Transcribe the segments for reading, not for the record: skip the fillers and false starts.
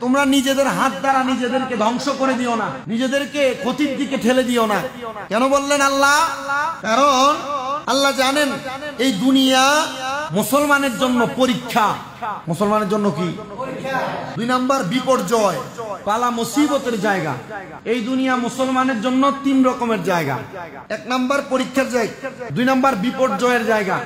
তোমরা নিজেদের হাত দ্বারা নিজেদেরকে ধ্বংস করে দিও না, নিজেদেরকে ক্ষতির দিকে ঠেলে দিও না। কেন বললেন আল্লাহ? কারণ আল্লাহ জানেন এই দুনিয়া মুসলমানের জন্য পরীক্ষা। মুসলমানের জন্য কি? 2 নাম্বার বিপর্যয়, পালা মুসিবতের জায়গা। এই দুনিয়া মুসলমানের জন্য 3 রকমের জায়গা। 1 নাম্বার পরীক্ষার জায়গা, 2 নাম্বার বিপর্যয়ের জায়গা,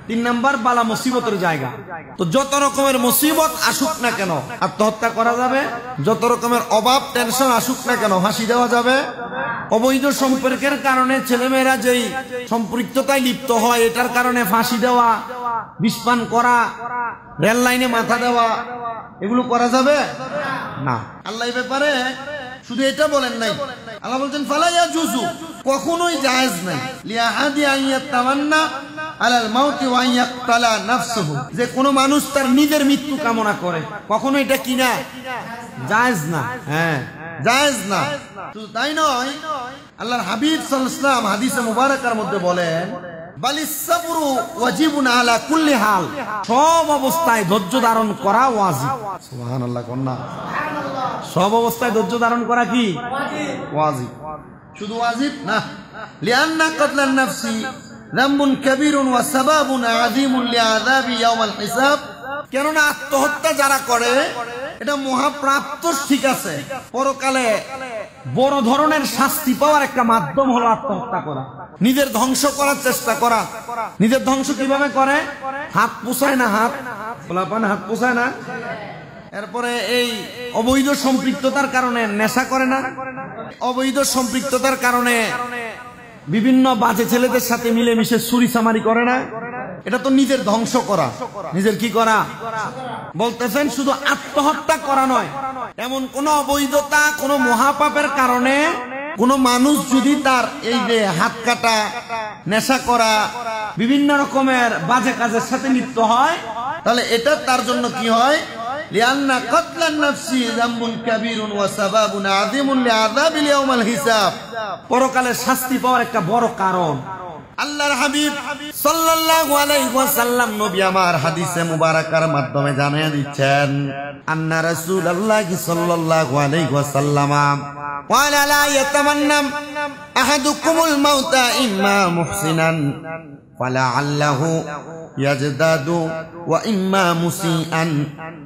3 নাম্বার বালা মুসিবতের জায়গা। তো যত রকমের মুসিবত আসুক না কেন আত্মহত্যা করা যাবে, যত রকমের অভাব টেনশন আসুক না কেন ফাঁসি দেওয়া যাবে, অবৈধ সম্পর্কের কারণে ছেলেমেয়েরা যেই সম্পৃক্ততায় লিপ্ত হয় এটার কারণে ফাঁসি দেওয়া, বিষপান করা, রেল লাইনে মাথা দেওয়া, এগুলো করা যাবে না। আল্লাহ এই ব্যাপারে শুধু এটা বলেন নাই, আল্লাহ বলছেন ফালা ইয়াজুজু, কখনোই জায়েজ নাই লিআহাদি আন ইয়াতামান্না আলাল মাউতি ওয়া ইয়াকতালা নাফসুহু, যে কোনো মানুষ তার নিজের মৃত্যু কামনা করে, কখনো এটা কি না? জায়েজ না। হ্যাঁ, জায়েজ না। শুধু তাই নয়, আল্লাহর হাবিব সাল্লাল্লাহু আলাইহি ওয়াসাল্লাম হাদিসে মুবারাকার মধ্যে বলেন বালিস সাবরু ওয়াজিবুন আলা কুল্লি হাল, সব অবস্থায় ধৈর্য ধারণ করা ওয়াজিব। সুবহানাল্লাহ, কন্যা সব অবস্থায় ধৈর্য ধারণ করা কি ওয়াজিব? শুধু ওয়াজিব না, লিআন্না কতলান নাফসি যামবুন কাবীরুন ওয়া সাবাবুন আযীমুন লিআযাবি ইয়াউমাল হিসাব, কেননা আত্মহত্যা যারা করে এটা মহাপ্রাপ্ত, ঠিক আছে, পরকালে বড় ধরনের শাস্তি পাওয়ার একটা মাধ্যম হলো আত্মহত্যা করা, নিজের ধ্বংস করার চেষ্টা করা। নিজের ধ্বংস কিভাবে করে? হাত পোছায় না, হাত পোছায় না, এরপরে এই অবৈধ সম্পৃক্ততার কারণে নেশা করে না, অবৈধ সম্পৃক্ততার কারণে বিভিন্ন বাজে ছেলেদের সাথে মিলেমিশে চুরিচামারি করে না, এটা তো নিজের ধ্বংস করা। নিজের কি করা? বলতেছেন শুধু আত্মহত্যা করা নয়, এমন কোন অবৈধতা, কোন মহাপাপের কারণে কোন মানুষ যদি তার এই যে হাত কাটা, নেশা করা, বিভিন্ন রকমের বাজে কাজের সাথে লিপ্ত হয়, তাহলে এটা তার জন্য কি হয়? লিআন্না কতলান নাফসি যামবুন কাবীরুন ওয়া সাবাবুন আযীমুন লিআযাবিল ইয়াউমাল হিসাব, পরকালে শাস্তি পাওয়ার একটা বড় কারণ। আল্লাহর হাবিব সাল্লাল্লাহু আলাইহি ওয়াসাল্লাম নবী আমার হাদিসে মুবারাকার মাধ্যমে জানিয়ে দিচ্ছেন, আন্না রাসূলুল্লাহ সাল্লাল্লাহু আলাইহি ওয়াসাল্লাম ক্বালা লা ইয়াতামান্না আহাদুকুমুল মাউতা ইম্মা মুহসিনান ফালাআল্লাহু ইয়াজদাদু ওয়া ইম্মা মুসিআন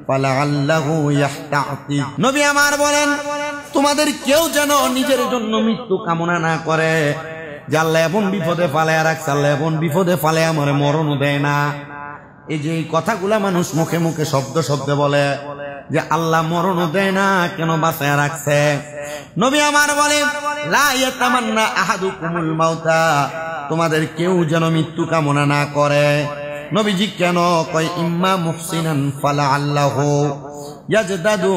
ফালাআল্লাহু ইয়াহতাতি। নবী আমার বলেন, তোমাদের কেউ যেন নিজের জন্য মৃত্যু কামনা না করে যে আল্লাহ এমন বিপদে ফালায়া রাখছে, আল্লাহ এমন বিপদে ফালায়া আমারে মরণও দেয় না। এই যে কথাগুলা মানুষ মুখে মুখে শব্দে বলে যে আল্লাহ মরণও দেয় না, কেন বাঁচায়া রাখছে? নবী আমার বলে লা ইয়াতামান্না আহাদুকুমুল মাউতা, তোমাদের কেউ যেন মৃত্যু কামনা না করে। নবীজি কেন কয় ইম্মা মুহসিনান ফালাআল্লাহু ইয়াজদাদু,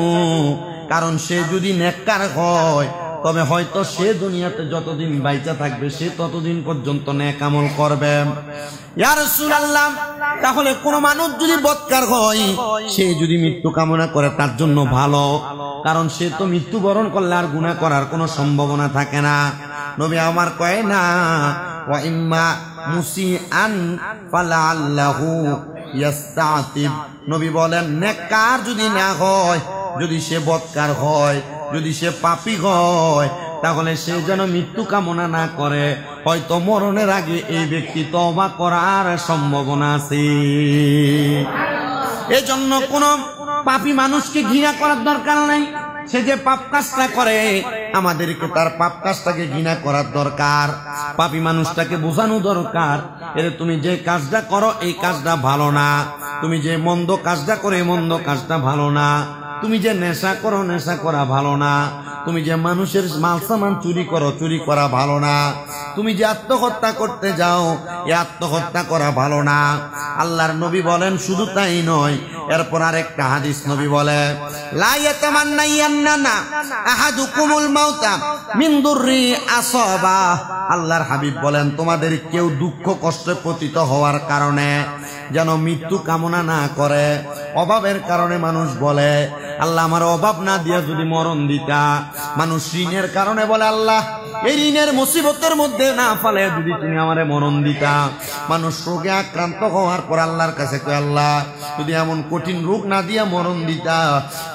কারণ সে যদি নেককার হয় তবে হয়তো সে দুনিয়াতে যতদিন বাইচা থাকবে সে ততদিন পর্যন্ত নেক আমল করবে। ইয়া রাসূলুল্লাহ, তাহলে কোন মানুষ যদি বদকার হয়, সে যদি মৃত্যু কামনা করে তার জন্য ভালো, কারণ সে তো মৃত্যুবরণ করলে আর গুনাহ করার কোনো সম্ভাবনা থাকে না। নবী আমার কয় না, ওয়া ইম্মা মুসিআন ফালাআল্লাহু ইয়াস্তাতিব, নবী বলেন নেককার যদি না হয়, যদি সে বদকার হয়, যদি সে পাপী হয়, তাহলে সে যেন মৃত্যু কামনা না করে, হয়তো মরণের আগে এই ব্যক্তি তওবা করার সম্ভাবনা আছে। এজন্য কোন পাপী মানুষকে ঘৃণা করার দরকার নাই। সে যে পাপ কাজটা করে, আমাদেরকে তার পাপ কাজটাকে ঘৃণা করার দরকার, পাপী মানুষটাকে বোঝানো দরকার, এর তুমি যে কাজটা করো এই কাজটা ভালো না, তুমি যে মন্দ কাজটা করো এই মন্দ কাজটা ভালো না, তুমি যে নেশা করো নেশা করা ভালো না, তুমি যে মানুষের মাল সামান চুরি করো চুরি করা ভালো না, তুমি যে আত্মহত্যা করতে যাও এই আত্মহত্যা করা ভালো না। আল্লাহর নবী বলেন শুধু তাই নয়, এরপর আরেকটা হাদিস নবী বলে লা ইয়াতামান্নায়ান্না আহাদুকুমুল মাউতা মিন দুররি আসাবা। আল্লাহর হাবিব বলেন তোমাদের কেউ দুঃখ কষ্টে পতিত হওয়ার কারণে যেন মৃত্যু কামনা না করে। অভাবের কারণে মানুষ বলে আল্লাহ আমার অভাব না দিয়া যদি মরণ দিতা। মানুষ ঋণের কারণে বলে আল্লাহ এই ঋণের মুসিবতের মধ্যে না ফেলে যদি তুমি আমারে মরণ দিতা। মানুষ রোগে আক্রান্ত হওয়ার পর আল্লাহর কাছে কয়, আল্লাহ যদি এমন কঠিন রোগ না দিয়া মরণ দিতা।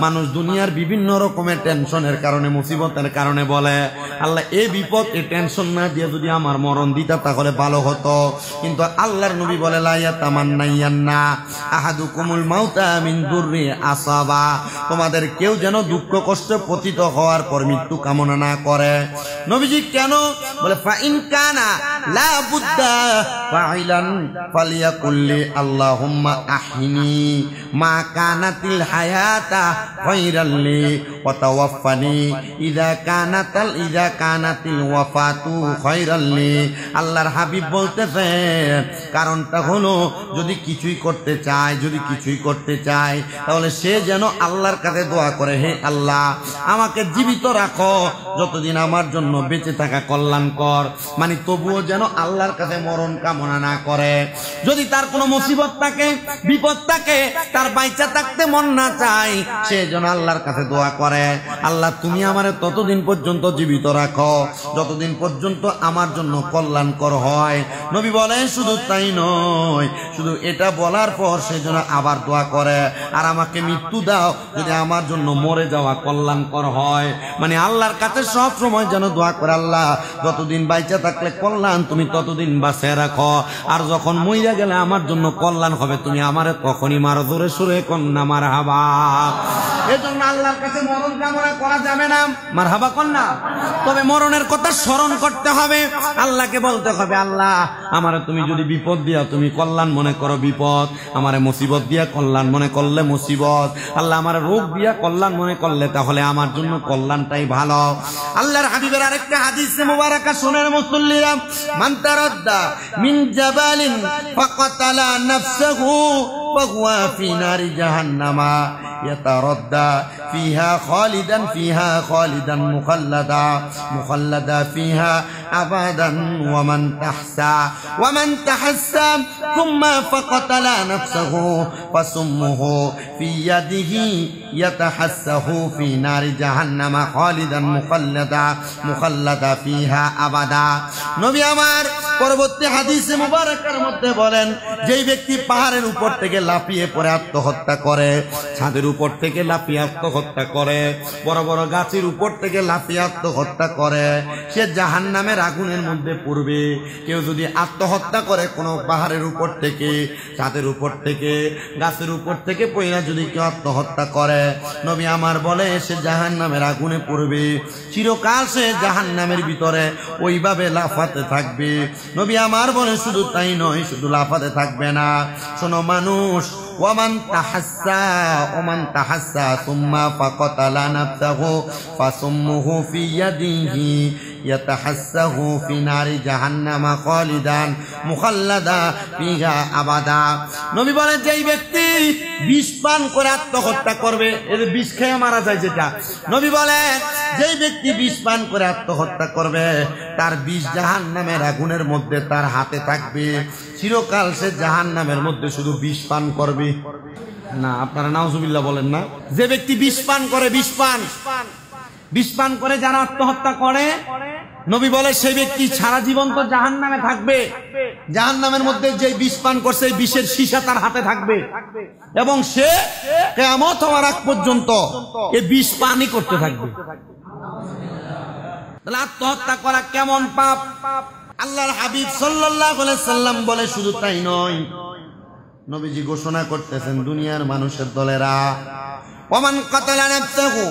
মানুষ দুনিয়ার বিভিন্ন রকমের টেনশনের কারণে, মুসিবতের কারণে বলে, আল্লাহ এই বিপদ এই টেনশন না দিয়ে যদি আমার মরণ দিতা তাহলে ভালো হতো। কিন্তু আল্লাহর নবী বলে, লা ইয়াতামান্নায়ান্না আহাদুকুমুল মাউতা মিন দুররি আসাবা, তোমাদের কেউ যেন দুঃখ কষ্ট পতিত হওয়ার পর মৃত্যু কামনা না করে। নবীজি কেন বলে, ফা ইন কানা লা বুদ্দা ফাইলান ফালিয়াকুল্লি আল্লাহুম্মা আহিনি মা কানাতিল হায়াতা খায়রাল্লি ওয়া তাওয়াফানি ইযা কানাতিল ওয়াফাতু খায়রাল্লি। আল্লাহর হাবিব বলতেছেন, কারণটা হলো যদি কিছুই করতে চায় তাহলে সে যেন আল্লাহর কাছে দোয়া করে, হে আল্লাহ আমাকে জীবিত রাখো যতদিন আমার জন্য বেঁচে থাকা কল্যাণকর। মানে তবুও যেন আল্লাহর কাছে মরণ কামনা না করে। যদি তার কোনো মুসিবত থাকে, বিপদ থাকে, তার বাইচা থাকতে মন না চায়, সে যেন আল্লাহর কাছে দোয়া করে, আল্লাহ তুমি আমারে ততদিন পর্যন্ত জীবিত রাখো যতদিন পর্যন্ত আমার জন্য কল্যাণকর হয়। নবী বলেন শুধু তাই নয়, শুধু এটা বলার পর সে যেন আবার দোয়া করে, আর আমাকে মৃত্যু দাও যদি আমার জন্য মরে যাওয়া কল্যাণকর হয়। মানে আল্লাহর কাছে সব সময় যেন দোয়া করে, আল্লাহ যতদিন বাইচা থাকলে কল্যাণ তুমি ততদিন বাঁচিয়ে রাখো, আর যখন মইরা গেলে আমার জন্য কল্যাণ হবে তুমি আমারে তখনই মারো। জোরে সুরে কন্যা মারহাবা। এজন্য আল্লাহর কাছে মরণ কামনা করা যাবে না, মারহাবা কন্যা। তবে মরণের কথা স্মরণ করতে হবে, আল্লাহকে বলতে হবে, আল্লাহ আমারে তুমি যদি বিপদ দিয়া তুমি কল্যাণ মনে করো বিপদ, আমারে মুসিবত দিয়া কল্যাণ মনে করলে মুসিবত, আল্লাহ আমার রোগ দিয়া কল্যাণ মনে করলে তাহলে আমার জন্য কল্যাণটাই ভালো। আল্লাহর হাবিবের আরেকটা হাদিসে মুবারাকা শুনেন মুসল্লিরা, মান তারাদ্দা মিন জাবালিন ফাকাতালা নাফসাহু ফাহুয়া ফি নারি জাহান্নামা ইয়াতারাদ্দা ফিহা খালিদান মুখাল্লাদা ফিহা আবাদান ওয়া মান তাহাসসা থুম্মা ফাকাতালা নাফসাহু ফাসুম্মুহু ফি ইয়াদিহি ইয়াতাহাসসাহু ফি নারি জাহান্নামা খালিদান মুখাল্লাদা ফিহা আবাদা। নবী আমার পরবর্তী হাদিসে মুবারাকার মধ্যে বলেন, যেই ব্যক্তি পাহাড়ের উপর থেকে লাফিয়ে পড়ে আত্মহত্যা করে, ছাদের উপর থেকে লাফিয়ে আত্মহত্যা করে, বড় বড় গাছের উপর থেকে লাফিয়ে আত্মহত্যা করে, সে জাহান্নামের আগুনের মধ্যে পড়বে। কেউ যদি আত্মহত্যা করে কোনো পাহাড়ের উপর থেকে, ছাদের উপর থেকে, গাছের উপর থেকে পড়ে যদি কেউ আত্মহত্যা করে, নবী আমার বলে সে জাহান্নামের আগুনে পড়বে, চিরকাল সে জাহান্নামের ভিতরে ওইভাবে লাফাতে থাকবে। নবী আমার বলে শুধু তাই নয়, শুধু লাফাতে থাকবে না, শোনো মানুষ, ওমান তাহাসসা সুম্মা ফাকাতালা নাফসাহু ফাসুম্মুহু ফি ইয়াদিহি ইয়াতাহাসসাহু ফি নারি জাহান্নামা খালিদান মুখাল্লাদা ফিহা আবাদা। নবী বলেন যেই ব্যক্তি বিষ পান করে আত্মহত্যা করবে, এই যে বিষ খেয়ে মারা যায় যেটা, নবী বলেন যেই ব্যক্তি বিষ পান করে আত্মহত্যা করবে তার বিষ জাহান্নামের আগুনের মধ্যে তার হাতে থাকবে, চিরকাল সে জাহান্নামের মধ্যে শুধু বিষ পান করবে। না আপনারা নাউজুবিল্লাহ বলেন না। যে ব্যক্তি বিষ পান করে যারা আত্মহত্যা করে, নবী বলে সেই ব্যক্তি সারা জীবন তো জাহান্নামে থাকবে, জাহান্নামের মধ্যে যে বিষ পান করছে এই বিষের সীসা তার হাতে থাকবে, এবং সে কিয়ামত হওয়ার আগ পর্যন্ত এই বিষ পানই করতে থাকবে। তাহলে আত্মহত্যা করা কেমন পাপ? আল্লাহর হাবিব সাল্লাল্লাহু আলাইহি সাল্লাম বলে শুধু তাই নয়, নবীজি ঘোষণা করতেছেন দুনিয়ার মানুষের দলেরা, ওমান কাতালা নাফসাহু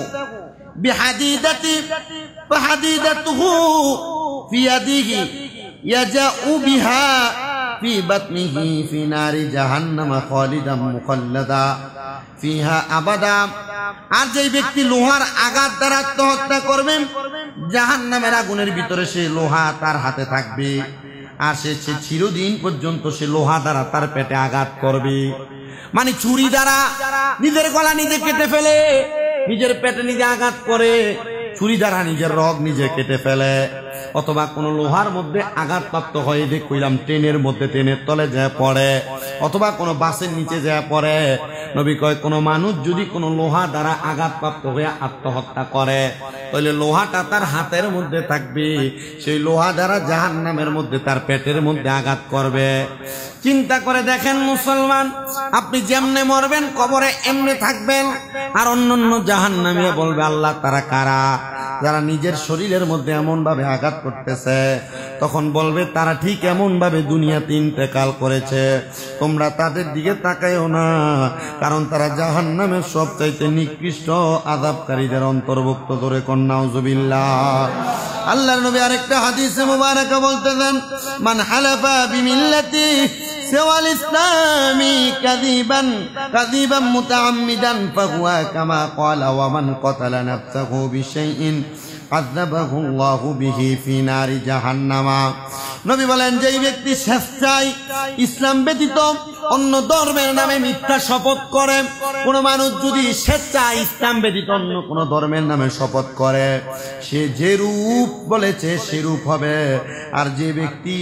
বিহাদিদাতি ফাহাদিদাতুহু ফি ইয়াদিহি ইয়াজাউ বিহা ফি বাতনিহি ফি নারি জাহান্নামা খালিদাম মুখাল্লাদা ফিহা আবাদা। আর যে ব্যক্তি লোহার আঘাত দ্বারা আত্মহত্যা করবে, জাহান্নামের আগুনের ভিতরে সে লোহা তার হাতে থাকবে, আর সে চিরদিন পর্যন্ত সে লোহা দ্বারা তার পেটে আঘাত করবে। মানে ছুরি দ্বারা নিজের গলা নিজে কেটে ফেলে, নিজের পেটে নিজে আঘাত করে, ছুরি দ্বারা নিজের রগ নিজে কেটে ফেলে। অথবা কোনো লোহার মধ্যে আঘাতপ্রাপ্ত হয়ে যে কইলাম ট্রেনের মধ্যে ট্রেনের তলে যায় পড়ে, অথবা কোনো বাসের নিচে যায় পড়ে। নবী কয় কোনো মানুষ যদি কোনো লোহা দ্বারা আঘাতপ্রাপ্ত হয়ে আত্মহত্যা করে তাহলে লোহাটা তার হাতের মধ্যে থাকবে, সেই লোহা দ্বারা জাহান্নামের মধ্যে তার পেটের মধ্যে আঘাত করবে। চিন্তা করে দেখেন মুসলমান, আপনি যেমনে মরবেন কবরে এমনে থাকবেন, আর অন্যান্য জাহান্নামীরা বলবে আল্লাহ তারা কারা, যারা নিজের শরীরের মধ্যে এমন ভাবে আঘাত করতেছে। তখন বলবে তারা ঠিক এমন ভাবে দুনিয়াতে ইন্তেকাল করেছে, তোমরা তাদের দিকে তাকাইও না, কারণ তারা জাহান্নামের সবচাইতে নিকৃষ্ট আযাবকারীদের অন্তর্ভুক্ত। ধরে নাউযুবিল্লাহ। আল্লাহর নবী আরেকটা হাদিসে মুবারাকা বলতেছেন, মান হালাফা বিমিল্লাতি সিওয়াল ইসলামি কাযিবান মুতাআম্মিদান ফাহুয়া কামা ক্বালা ওয়া মান ক্বাতালা নাফসাহু বিশাইইন আযাবাহু আল্লাহু বিহি ফি নারি জাহান্নামা। নবী বলেন, যেই ব্যক্তি স্বেচ্ছায় ইসলাম ব্যতীত অন্য ধর্মের নামে মিথ্যা শপথ করে, কোন মানুষ যদি স্বেচ্ছায় ইসলাম ব্যতীত অন্য কোন ধর্মের নামে শপথ করে, সে যে রূপ বলেছে সেরূপ হবে। আর যে ব্যক্তি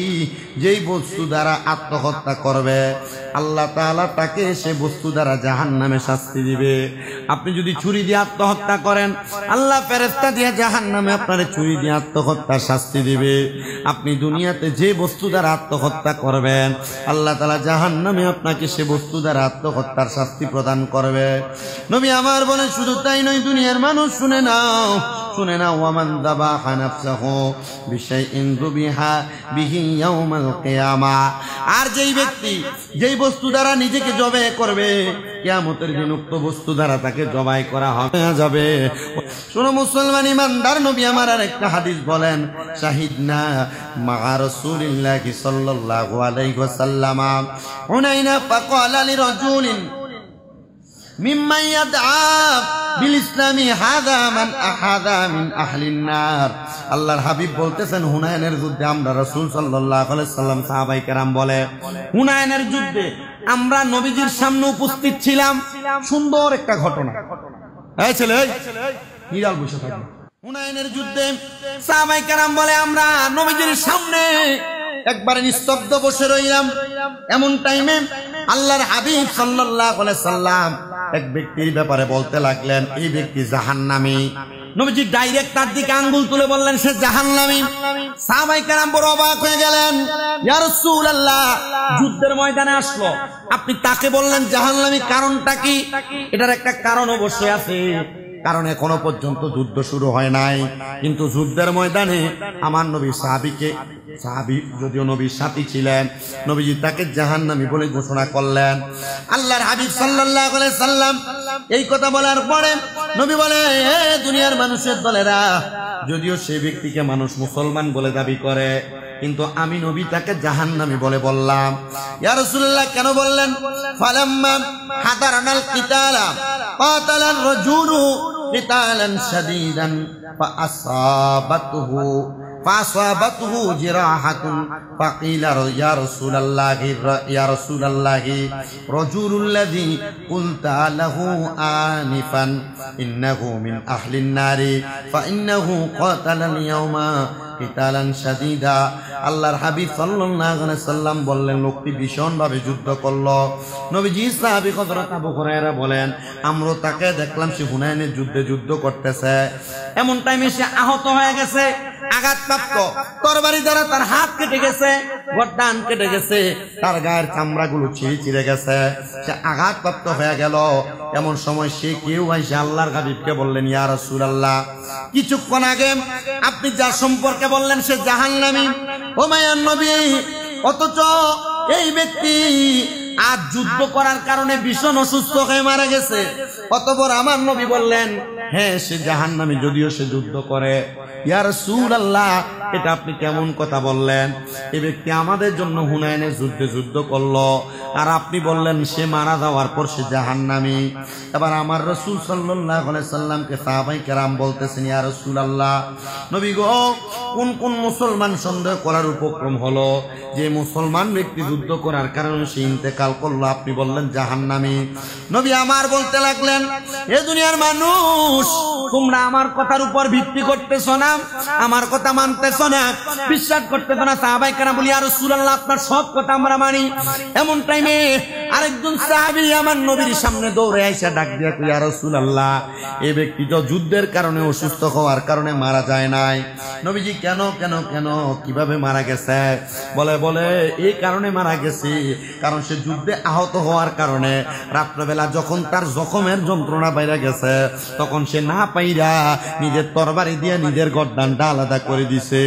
যেই বস্তু দ্বারা আত্মহত্যা করবে, আল্লাহ তাআলা তাকে সে বস্তু দ্বারা জাহান্নামে শাস্তি দিবে। আপনি যদি ছুরি দিয়ে আত্মহত্যা করেন, আল্লাহ ফেরেশতা দিয়ে জাহান্নামে আপনারে ছুরি দিয়ে আত্মহত্যার শাস্তি দিবে। আপনি দুনিয়াতে যে বস্তু দ্বারা আত্মহত্যা করবেন, আল্লাহ তাআলা জাহান্নামে আপনাকে সে বস্তু দ্বারা আত্মহত্যার শাস্তি প্রদান করবে। নবী আমার বলেন, শুধু তাই নয়, দুনিয়ার মানুষ শুনে নাও, শুনে নাও, ওয়ামান যাবাহা নাফসাহু বিশাইইন যুবিহা বিহি ইয়াউমাল কিয়ামা। আর যেই ব্যক্তি যেই বস্তু দ্বারা নিজেকে জবাই করবে, কিয়ামতের দিন উক্ত বস্তু দ্বারা তাকে জবাই করা হবে যাবে। শোনো মুসলমান ইমানদার, নবী আমার আরেকটা হাদিস বলেন, শাহিদনা মা রাসূলিল্লাহি সাল্লাল্লাহু আলাইহি ওয়াসাল্লাম হুনাইনা ফাকালা লিরাজুলিন মিম্মান ইয়াদআ বিল ইসলামি হাযা মান আহাযা মিন আহলিন নার। আল্লাহর হাবিব বলতেছেন, হুনাইনের যুদ্ধে আমরা রাসূল সাল্লাল্লাহু আলাইহি ওয়াসাল্লাম সাহাবায়ে কেরাম বলে, হুনাইনের যুদ্ধে আমরা নবীজির সামনে উপস্থিত ছিলাম। সুন্দর একটা ঘটনা। এই ছেলে, নিরাল বসে থাকবে। হুনাইনের যুদ্ধে সাহাবায়ে কেরাম বলে, আমরা নবীজির সামনে একবারে নিস্তব্ধ বসে রইলাম। এমন টাইমে আল্লাহর হাবিব সাল্লাল্লাহু আলাইহি সাল্লাম এক ব্যক্তির ব্যাপারে বলতে লাগলেন, এই ব্যক্তি জাহান্নামী। নবীজি ডাইরেক্ট তার দিকে আঙ্গুল তুলে বললেন, সে জাহান্নামী। সাহাবায়ে কেরাম বড় অবাক হয়ে গেলেন, ইয়া রাসূলুল্লাহ, যুদ্ধের ময়দানে আসলো, আপনি তাকে বললেন জাহান্নামী, কারণটা কি? এটার একটা কারণ অবশ্যই আছে, কারণ এখনো পর্যন্ত যুদ্ধ শুরু হয় নাই, কিন্তু যুদ্ধের ময়দানে আমার নবী সাহাবী যদিও নবীর সাথী ছিলেন, নবীজি তাকে জাহান্নামী বলে ঘোষণা করলেন। আল্লাহর হাবিব সাল্লাল্লাহু আলাইহি সাল্লাম এই কথা বলার পরে নবী বলে, হে দুনিয়ার মানুষের দলেরা, যদিও সেই ব্যক্তিকে মানুষ মুসলমান বলে দাবি করে, কিন্তু আমি নবী তাকে জাহান্নামী বলে বললাম। ইয়া রাসূলুল্লাহ, কেন বললেন? ফালাম্মা হাদারানাল কিতালা কাতালার রাজুলু কিতালান শাদীদান ফাসাবাতুহু জিরাহাতুন ফাকিলা ইয়া রাসূলুল্লাহ রাজুলুল্লাযী কুলতা লাহু আনিফান ইন্নাহু মিন আহলিন নারি ফাইন্নাহু কাতালাল ইয়াওমা কিতালান শাদীদা। আল্লাহর হাবিব সাল্লাল্লাহু আলাইহি সাল্লাম বললেন, লোকটি ভীষণ ভাবে যুদ্ধ করলো। নবীজি সাহাবী হযরত আবু হুরায়রা বলেন, আমরা তাকে দেখলাম সে হুনাইনের যুদ্ধে যুদ্ধ করতেছে। এমন টাইমে সে আহত হয়ে গেছে, আঘাতপ্রাপ্ত, তরবারি দ্বারা তার হাত কেটে গেছে, গর্দান কেটে গেছে, তার গায়ের চামড়াগুলো ছিঁড়ে গেছে, সে আঘাতপ্রাপ্ত হয়ে গেল। এমন সময় সে কেউ এসে আল্লাহর হাবিবকে বললেন, ইয়া রাসূলুল্লাহ, কিছুক্ষণ আগে আপনি যার সম্পর্কে বললেন সে জাহান্নামী, ও মায়ার নবী, অথচ এই ব্যক্তি আজ যুদ্ধ করার কারণে ভীষণ অসুস্থ হয়ে মারা গেছে। অতঃপর আমার নবী বললেন, হ্যাঁ সে জাহান্নামী, যদিও সে যুদ্ধ করে। ইয়া রাসূলুল্লাহ, এটা আপনি কেমন কথা বললেন? এই ব্যক্তি আমাদের জন্য হুনাইনের যুদ্ধে যুদ্ধ করলো, আর আপনি বললেন সে মারা যাওয়ার পর সে জাহান্নামী। এবার আমার রাসূল সাল্লাল্লাহু আলাইহি সাল্লামকে সাহাবায়ে কেরাম বলতেছেন, ইয়া রাসূলুল্লাহ, নবী গো, কোন কোন মুসলমান সন্দেহ করার উপক্রম হলো যে মুসলমান ব্যক্তি যুদ্ধ করার কারণে সে ইন্তেকাল করলো, আপনি বললেন জাহান্নামী। নবী আমার বলতে লাগলেন, এ দুনিয়ার মানুষ, তোমরা আমার কথার উপর ভিত্তি করতেছো না, আমার কথা মানতেছো না, বিশ্বাস করতেছো না। সাহাবায়ে কেরাম বলি, ইয়া রাসূলুল্লাহ, আপনার সব কথা আমরা মানি। এমন টাইমে আরেকজন সাহাবী আমার নবীর সামনে দৌড়ে আইসা ডাক দিয়া কই, ইয়া রাসূলুল্লাহ, এই ব্যক্তি তো যুদ্ধের কারণে অসুস্থ হওয়ার কারণে মারা যায় নাই। নবীজি কেন কেন কেন কিভাবে মারা গেছে? বলে এই কারণে মারা গেছে, কারণ সে যুদ্ধে আহত হওয়ার কারণে রাত্রবেলা যখন তার জখমের যন্ত্রণা বাইরে গেছে, তখন সে না পাইরা নিজের তরবারি দিয়ে নিজের গর্দানটা আলাদা করে দিছে।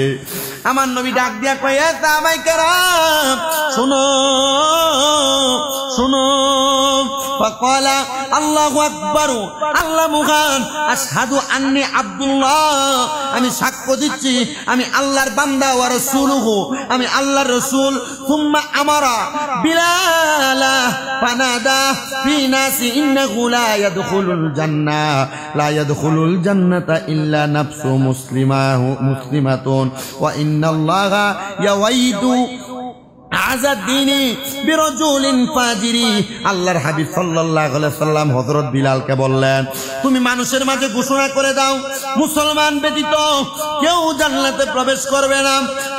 আমার নবী ডাক দিয়া কয়, এ সাহাবায়ে কেরাম, শুনো শুনো। ফাকালা আল্লাহু আকবার, আল্লাহ মহান, আশহাদু আন্নী আব্দুল্লাহ, আমি সাক্ষ্য দিচ্ছি আমি আল্লাহর বান্দা ওয়া রাসূলুহু, আমি আল্লাহর রাসূল। সুম্মা আমারা বিলালা ফানাদা ফি নাসি ইন্নাহু লা ইয়াদখুলুল জান্নাতা ইল্লা নাফসু মুসলিমাতুন ওয়া ইন্নাল্লাহা ইয়াওয়াইদু আযাদ্দিনি বিরাজুলিন ফাজিরি। আল্লাহর হাবিব সাল্লাল্লাহু আলাইহি ওয়াসাল্লাম হযরত বিলালকে বললেন, তুমি মানুষের মাঝে ঘোষণা করে দাও, মুসলমান ব্যতীত কেউ জান্নাতে প্রবেশ করবে না।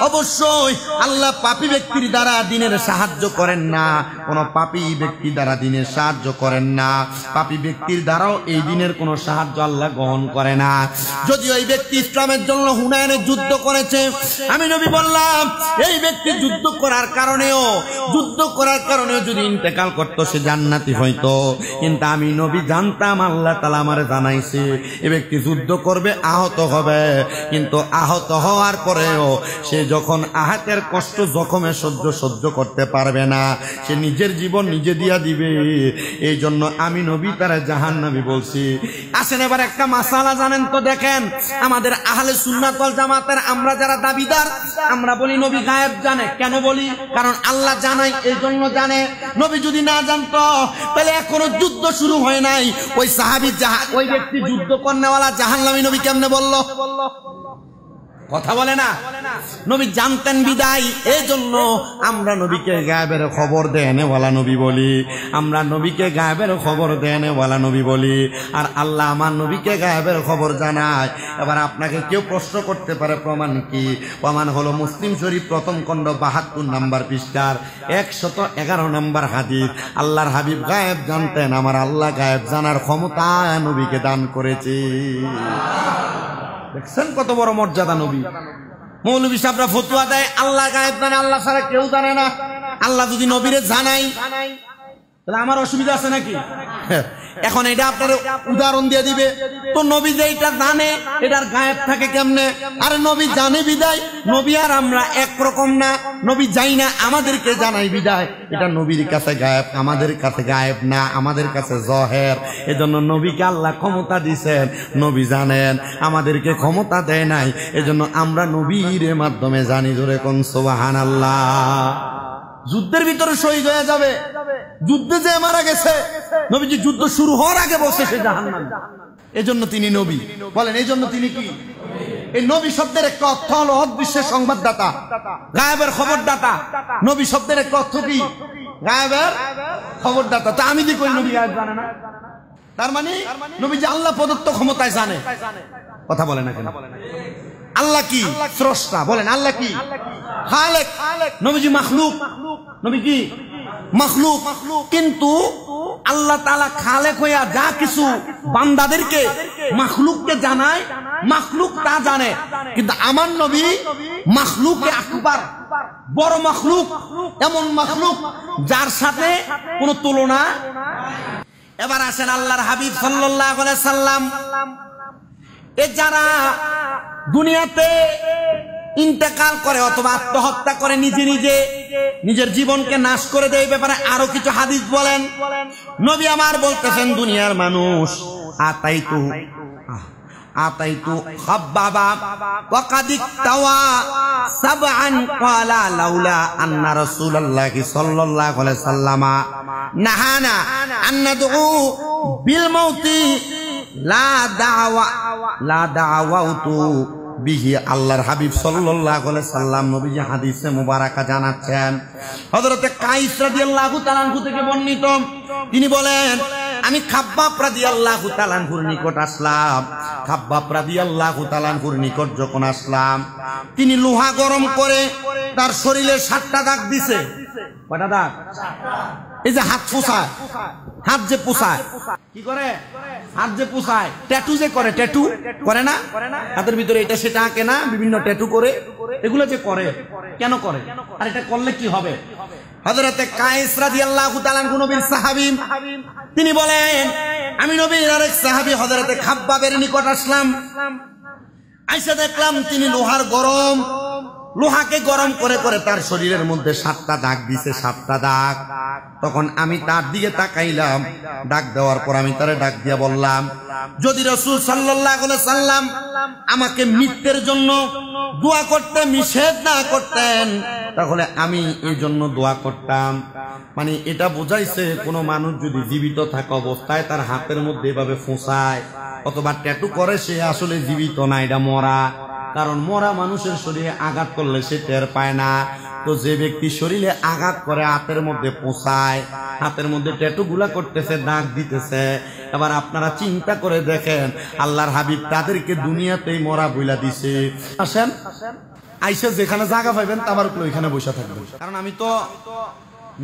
অবশ্যই আল্লাহ পাপী ব্যক্তির দ্বারা দ্বীনের সাহায্য করেন না, কোন পাপী ব্যক্তির দ্বারা দ্বীনের সাহায্য করেন না। পাপী ব্যক্তির দ্বারাও এই দ্বীনের কোনো সাহায্য আল্লাহ গ্রহণ করে না। যদিও এই ব্যক্তি ইসলামের জন্য হুনায়নের যুদ্ধ করেছে, আমি নবী বললাম এই ব্যক্তি যুদ্ধ করার কারণেও যদি ইন্তেকাল করতো সে জান্নাতি হইতো। কিন্তু আমি নবী জানতাম, আল্লাহ তাআলা আমারে জানাইছে এই ব্যক্তি যুদ্ধ করবে, আহত হবে, কিন্তু আহত হওয়ার পরেও সে যখন আহতের কষ্ট জখমে সহ্য করতে পারবে না, সে নিজের জীবন নিজে দিয়া দিবে। এই জন্য আমি নবী তারা জাহান্নামী বলছি। আসেন এবার একটা মাসালা জানেন তো, দেখেন আমাদের আহলে সুন্নাত ওয়াল জামাতের আমরা যারা দাবিদার, আমরা বলি নবী গায়েব জানে। কেন বলি? কারণ আল্লাহ জানাই, এই জন্য জানে। নবী যদি না জানতো তাহলে এখনো যুদ্ধ শুরু হয় নাই। ওই সাহাবী ওই ব্যক্তি যুদ্ধ করনেওয়ালা জাহান্নামী, নবী কেমনে বললো? কথা বলে না। নবী জানতেন বিদায়, এই জন্য আমরা নবীকে গায়েবের খবর দেনেওয়ালা নবী বলি। আমরা নবীকে গায়েবের খবর দেনেওয়ালা নবী বলি, আর আল্লাহ আমার নবীকে গায়েবের খবর জানায়। এবার আপনাকে কেউ প্রশ্ন করতে পারে, প্রমাণ কি? প্রমাণ হলো মুসলিম শরীফ প্রথম খণ্ড 72 নম্বর পৃষ্ঠার 111 নম্বর হাদিস। আল্লাহর হাবিব গায়েব জানতেন, আমার আল্লাহ গায়েব জানার ক্ষমতা নবীকে দান করেছে। দেখছেন কত বড় মর্যাদা নবী। মৌলভী সাহেবরা ফতোয়া দেয় আল্লাহ গায়েব জানে, আল্লাহ ছাড়া কেউ জানে না। আল্লাহ যদি নবীরে জানাই তাহলে আমার অসুবিধা আছে নাকি? এখন এটা আপনার উদাহরণ দিয়ে দিবে, তো নবী যে এটা জানে এটার গায়েব থাকে কেমনে? আরে নবী জানে বিদায়, নবী আর আমরা একরকম না। নবী যাই না, আমাদেরকে জানাই বিদায়, এটা নবীর কাছে গায়েব, আমাদের কাছে গায়েব না, আমাদের কাছে জহের। এজন্য নবীকে আল্লাহ ক্ষমতা দিয়েছেন, নবী জানেন, আমাদেরকে ক্ষমতা দেয় নাই। এজন্য আমরা নবীর মাধ্যমে জানি। ধরে কোন সুবহানাল্লাহ। যুদ্ধের ভিতরে শহীদ হয়ে যাবে, যুদ্ধে যে মারা গেছে, নবীজি যুদ্ধ শুরু হওয়ার আগে বসে সে জাহান্নামী। এজন্য তিনি নবী। বলেন এই জন্য তিনি কি? এই নবী শব্দের একটা অর্থ হলো হক বিশ্বের সংবাদদাতা, গায়েবের খবরদাতা। নবী শব্দের একটা অর্থ কি? গায়েবের খবরদাতা। তা আমি যে কই নবী গায়েব জানে না, তার মানে নবী যে আল্লাহ প্রদত্ত ক্ষমতায় জানে। কথা বলে না কেন? আল্লাহ কি? স্রষ্টা। বলেন আল্লাহ কি? খালেক। নবীজি মাখলুক। নবী কি? মাখলুক। কিন্তু আল্লাহ তাআলা খালেক হইয়া যা কিছু বান্দাদেরকে মাখলুককে জানায়, মাখলুক তা জানে। কিন্তু আমার নবী মাখলুকে আকবার, বড় মাখলুক, এমন মাখলুক যার সাথে কোনো তুলনা। এবার আসেন আল্লাহর হাবিব সাল্লাল্লাহু আলাইহি সাল্লাম, এ যারা দুনিয়াতে ইন্তেকাল করে অথবা আত্মহত্যা করে, নিজে নিজে নিজের জীবনকে নাশ করে দেয়, ব্যাপারে আরো কিছু হাদিস বলেন। নবী আমার বলতেছেন, দুনিয়ার মানুষ আতাইতু খাব্বাবা ওয়া কাদ ইকতাওয়া সাবআন ক্বালা লাউলা আন্না রাসূলুল্লাহি সাল্লাল্লাহু আলাইহি সাল্লামা নাহানা আন নাদউ বিল মাউতি লা দাওয়াতু বিহি। আল্লাহর হাবিব সাল্লাল্লাহু আলাইহি সাল্লাম নবীজি হাদিসে মুবারাকা জানাচ্ছেন, হযরতে কাইস রাদিয়াল্লাহু তাআলা আনহু থেকে বর্ণিত, তিনি বলেন আমি খাব্বাব রাদিয়াল্লাহু তাআলা আনহুর নিকট আসলাম। খাব্বাব রাদিয়াল্লাহু তাআলা আনহুর নিকট যখন আসলাম, তিনি লোহা গরম করে তার শরীরে 7টা দাগ দিছে। কয়টা দাগ? এই যে হাত পোছায়, হাত যে পোছায়, কি করে? হাত যে পোছায়, ট্যাটু যে করে, ট্যাটু করে না হাতের ভিতরে, এটা সেটা আঁকে না, বিভিন্ন ট্যাটু করে, এগুলো যে করে কেন করে, আর এটা করলে কি হবে? হযরতে কায়েস রাদিয়াল্লাহু তাআলা আনহু নবীর সাহাবী, তিনি বলেন আমি নবীর আরেক সাহাবী হযরতে খাব্বাবের নিকট আসলাম। আইসা দেখলাম তিনি লোহাকে গরম করে করে তার শরীরের মধ্যে 7টা দাগ দিছে, 7টা দাগ। তখন আমি তার দিকে তাকাইলাম, ডাক দেওয়ার পর আমি তারে ডাক দিয়া বললাম, যদি রাসূল সাল্লাল্লাহু আলাইহি সাল্লাম আমাকে মৃত্যুর জন্য দোয়া করতে নিষেধ না করতেন, তাহলে আমি এই জন্য দোয়া করতাম। মানে এটা বোঝাইছে কোন মানুষ যদি জীবিত থাকা অবস্থায় তার হাতের মধ্যে এভাবে ফোঁসায় অথবা ট্যাটু করে, সে আসলে জীবিত না, এটা মরা। কারণ মরা মানুষের শরীরে আঘাত করলে সে টের পায় না। তো যে ব্যক্তি শরীরে আঘাত করে, হাতের মধ্যে পোঁছায়, হাতের মধ্যে ট্যাটু গুলা করতেছে, দাগ দিতেছে, এবার আপনারা চিন্তা করে দেখেন আল্লাহর হাবিব তাদেরকে দুনিয়াতেই মরা বইলা দিছে। আসেন আইসা যেখানে জায়গা পাইবেন তাবারুক ওইখানে বসে থাকবেন। কারণ আমি তো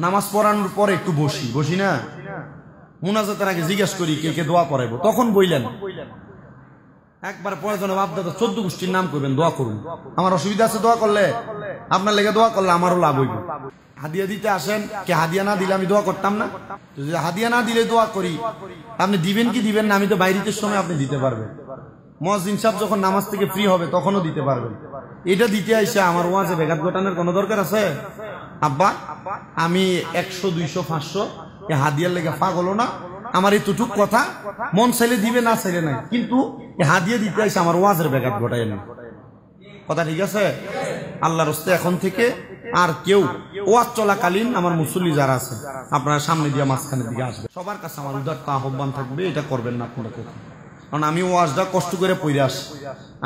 নামাজ পড়ানোর পরে একটু বসি না, মুনাজাতের আগে জিজ্ঞেস করি কে কে দোয়া করাইবো, তখন বইলেন। একবার প্রয়োজনে বাপদাদা 14 গোষ্ঠীর নাম করবেন, দোয়া করুন। আমার অসুবিধা আছে দোয়া করলে, আপনার লেগে দোয়া করলে আমারও লাভ হইব। হাদিয়া দিতে আসেন, কে হাদিয়া না দিলে আমি দোয়া করতাম না? যদি হাদিয়া না দিলে দোয়া করি, আপনি দিবেন কি দিবেন না? আমি তো বাইরের সময় আপনি দিতে পারবেন। মুয়াজ্জিন সাহেব যখন নামাজ থেকে ফ্রি হবে তখনও দিতে পারবেন। এটা দিতে আইসা আমার ওয়াজে বেঘাত ঘটানোর কোনো দরকার আছে? আব্বা আমি 100, 200, 500 এ হাদিয়ার লেগে পাগল না, আমার এতটুক কথা, মন চাইলে দিবে না চাইলে নাই, কিন্তু হাদিয়া দিতে আসে আমার ওয়াজের ব্যাঘাত ঘটায় না। কথা ঠিক আছে? আল্লাহর রাস্তে এখন থেকে আর কেউ ওয়াজ চলাকালীন আমার মুসল্লি যারা আছে আপনারা সামনে দিয়ে মাঝখানের দিকে আসবে। সবার কাছে আমার উদারতা আহ্বান থাকবে, এটা করবেন না আপনারা কখন। কারণ আমি ওয়াজটা কষ্ট করে পড়ে আসি।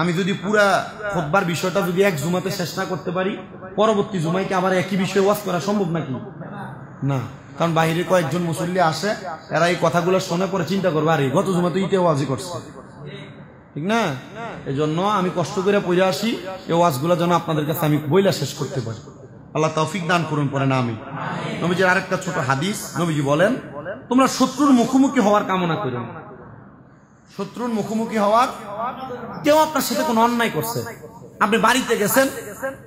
আমি যদি পুরা খুতবার বিষয়টা যদি এক জুমাতে শেষ না করতে পারি, পরবর্তী জুমাইকে আবার একই বিষয়ে ওয়াজ করা সম্ভব নাকি? না। কারণ বাইরে কয়েকজন মুসল্লি আসে, এরা এই কথাগুলো শুনে পরে চিন্তা করবে, আরে গত জুমা তো ইটে ওয়াজই করছে, ঠিক না? এই জন্য আমি কষ্ট করে পড়ে আসি, এই ওয়াজগুলো যেন আপনাদের কাছে আমি বইলা শেষ করতে পারি। আল্লাহ তৌফিক দান করুন, পরে না আমি। নবীজির আরেকটা ছোট হাদিস, নবীজি বলেন তোমরা শত্রুর মুখোমুখি হওয়ার কামনা করো। শত্রুর মুখোমুখি হওয়ার, কেউ আপনার সাথে কোনো অন্যায় করছে, আপনি বাড়িতে গেছেন,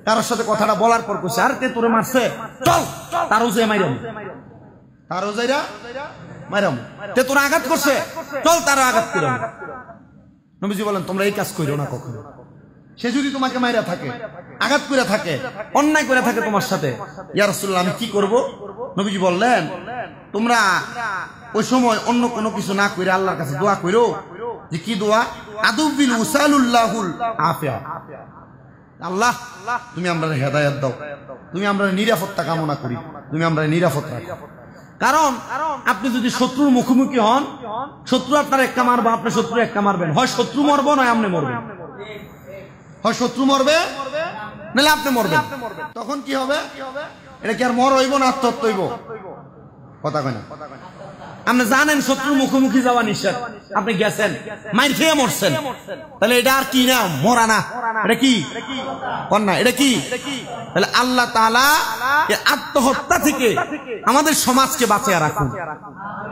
কারোর সাথে কথাটা বলার পর কইছে আর কে তোরে মারছে, চল তারও যে মাইরাম, তারও যাইরা মাইরাম, তে তোরা আঘাত করছে, চল তারও আঘাত করাম। নবীজি বলেন তোমরা এই কাজ করো না কখনো। সে যদি তোমাকে মাইরা থাকে, আঘাত করে থাকে, অন্যায় করে থাকে তোমার সাথে, ইয়া রাসূলুল্লাহ আমি কি করব? নবীজি বললেন তোমরা ওই সময় অন্য কোনো কিছু না করে আল্লাহর কাছে দোয়া করো। যে কি দোয়া? আদুবিল উসালুল্লাহুল আফিয়া, আল্লাহ তুমি আমরা হেদায়েত দাও, তুমি আমরা নিরাপত্তা কামনা করি, তুমি আমরা নিরাপদ রাখো। কারণ আপনি যদি শত্রুর মুখোমুখি হন, শত্রু আপনার একটা মারবে, আপনি শত্রু একটা মারবেন, হয় শত্রু মরবো নয় আপনি মরবেন, হয় শত্রু মরবে নাহলে আপনি মরবেন। তখন কি হবে? এটা কি আর মর হইব না আত্মহত্যা হইব? কথা কয় না। আপনি জানেন শত্রুর মুখোমুখি যাওয়া নিষেধ, আপনি গেছেন, মাইর খেয়ে মরছেন, তাহলে এটা আর কি না? মরা না। এটা কি কন্যা? এটা কি? তাহলে আল্লাহ তাআলা আত্মহত্যা থেকে আমাদের সমাজকে বাঁচিয়ে রাখুন।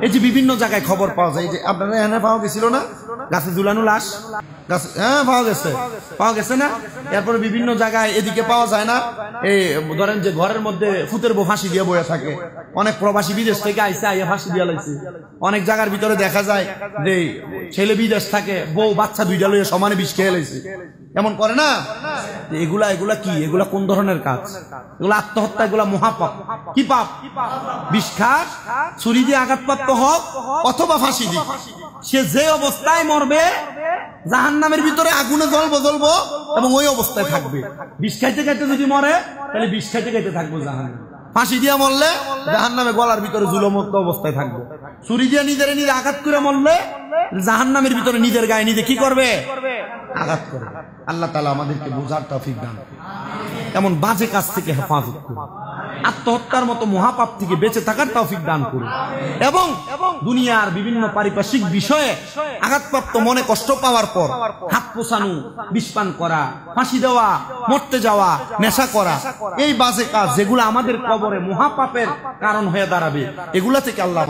এই যে বিভিন্ন জায়গায় খবর পাওয়া যায়, যে আপনারা এখানে পাওয়া গেছিল না গাছে ঝুলানো লাশ, গাছ, হ্যাঁ পাওয়া গেছে না? এরপরে বিভিন্ন জায়গায় এদিকে পাওয়া যায় না, এই ধরেন যে ঘরের মধ্যে ফুতের বউ ফাঁসি দিয়ে বয়ে থাকে, অনেক প্রবাসী বিদেশ থেকে আইসে আইয়া ফাঁসি দিয়ে লাইছে। অনেক জায়গার ভিতরে দেখা যায় যে ছেলে বিদেশ থাকে, বউ বাচ্চা দুইটা লইয়া সমানে বিষ খেয়ে লাইছে, এমন করে না? এগুলা কি? এগুলা কোন ধরনের কাজ? এগুলা আত্মহত্যা, এগুলা মহাপাপ। কি পাপ? বিষ খাস, ছুরি দিয়ে আঘাতপ্রাপ্ত হোক অথবা ফাঁসি দিক, সে যে অবস্থায় মরবে জাহান্নামের ভিতরে আগুনে জ্বলবো এবং ওই অবস্থায় থাকবে। বিষ খাইতে খাইতে যদি মরে তাহলে বিষ খাইতে খাইতে থাকবো জাহান্নামে। ফাঁসি দিয়া মরলে জাহান্নামে গলার ভিতরে ঝুলমুক্ত অবস্থায় থাকবো। ছুরি দিয়ে নিজে আঘাত করে মরলে জাহান্নামের ভিতরে নিজের গায়ে নিজে কি করবে? আঘাত করবে। আল্লাহ তাআলা আমাদেরকে বোঝার তৌফিক দান করুন। এমন বাজে কাজ থেকে হেফাজত করুন, আত্মহত্যার মতো মহাপাপ থেকে বেঁচে থাকার তৌফিক দান করুন, এবং দুনিয়ার বিভিন্ন পারিপার্শ্বিক বিষয়ে আঘাতপ্রাপ্ত মনে কষ্ট পাওয়ার পর হাত পোছানো, বিষপান করা, ফাঁসি দেওয়া, মরতে যাওয়া, নেশা করা, এই বাজে কাজ যেগুলো আমাদের কবরে মহাপাপের কারণ হয়ে দাঁড়াবে, এগুলা থেকে আল্লাহ